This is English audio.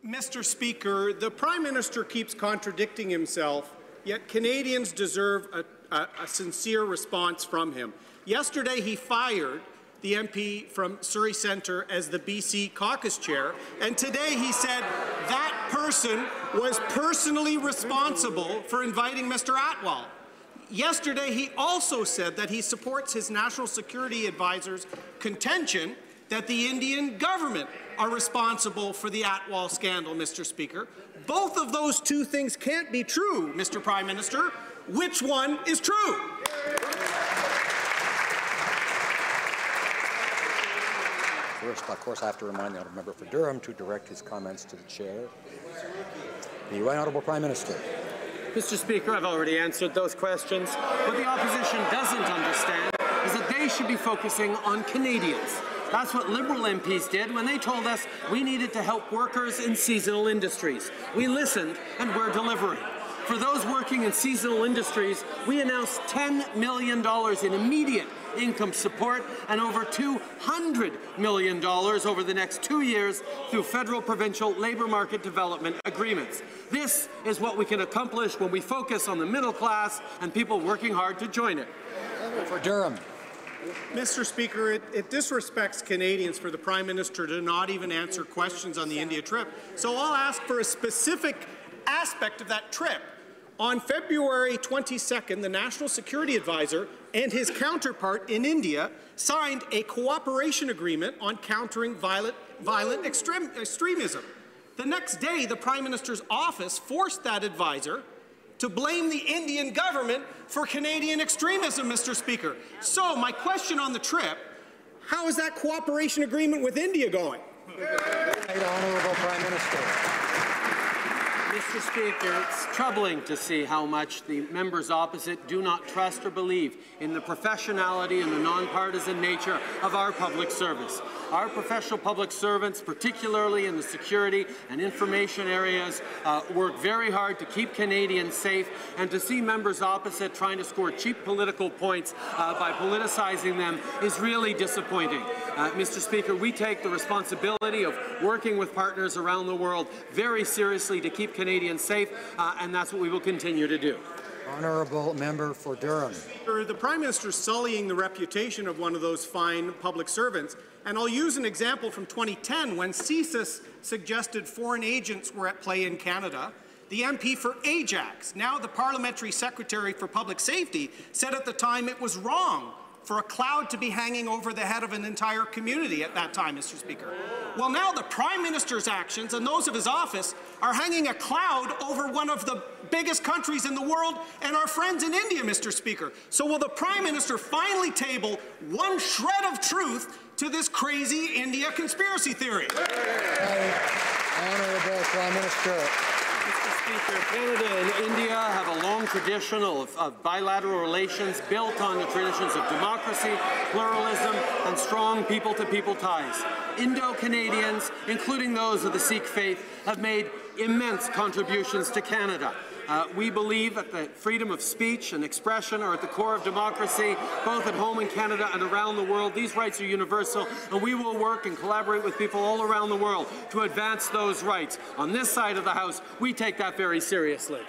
Mr. Speaker, the Prime Minister keeps contradicting himself, yet Canadians deserve a sincere response from him. Yesterday, he fired the MP from Surrey Centre as the BC caucus chair, and today he said that person was personally responsible for inviting Mr. Atwal. Yesterday, he also said that he supports his National Security Advisor's contention that the Indian government are responsible for the Atwal scandal, Mr. Speaker. Both of those two things can't be true, Mr. Prime Minister. Which one is true? First, of course, I have to remind the honourable member for Durham to direct his comments to the chair. The right honourable Prime Minister. Mr. Speaker, I've already answered those questions. What the opposition doesn't understand is that they should be focusing on Canadians. That's what Liberal MPs did when they told us we needed to help workers in seasonal industries. We listened, and we're delivering. For those working in seasonal industries, we announced $10 million in immediate income support and over $200 million over the next 2 years through federal provincial labour market development agreements. This is what we can accomplish when we focus on the middle class and people working hard to join it. For Durham. Mr. Speaker, it disrespects Canadians for the Prime Minister to not even answer questions on the India trip. So I'll ask for a specific aspect of that trip. On February 22nd, the National Security Advisor and his counterpart in India signed a cooperation agreement on countering violent extremism. The next day, the Prime Minister's office forced that advisor to blame the Indian government for Canadian extremism, Mr. Speaker. So my question on the trip, how is that cooperation agreement with India going? Right honourable Prime Minister. Mr. Speaker, it's troubling to see how much the members opposite do not trust or believe in the professionality and the nonpartisan nature of our public service. Our professional public servants, particularly in the security and information areas, work very hard to keep Canadians safe, and to see members opposite trying to score cheap political points by politicizing them is really disappointing. Mr. Speaker, we take the responsibility of working with partners around the world very seriously to keep Canadians safe, and that's what we will continue to do. Honourable member for Durham. The Prime Minister is sullying the reputation of one of those fine public servants, and I'll use an example from 2010 when CSIS suggested foreign agents were at play in Canada. The MP for Ajax, now the Parliamentary Secretary for Public Safety, said at the time it was wrong for a cloud to be hanging over the head of an entire community at that time, Mr. Speaker. Well, now the Prime Minister's actions and those of his office are hanging a cloud over one of the biggest countries in the world and our friends in India, Mr. Speaker. So will the Prime Minister finally table one shred of truth to this crazy India conspiracy theory? Honourable Prime Minister. Mr. Speaker, Canada and India have a long tradition of bilateral relations built on the traditions of democracy, pluralism, and strong people-to-people ties. Indo-Canadians, including those of the Sikh faith, have made immense contributions to Canada. We believe that the freedom of speech and expression are at the core of democracy, both at home in Canada and around the world. These rights are universal, and we will work and collaborate with people all around the world to advance those rights. On this side of the House, we take that very seriously.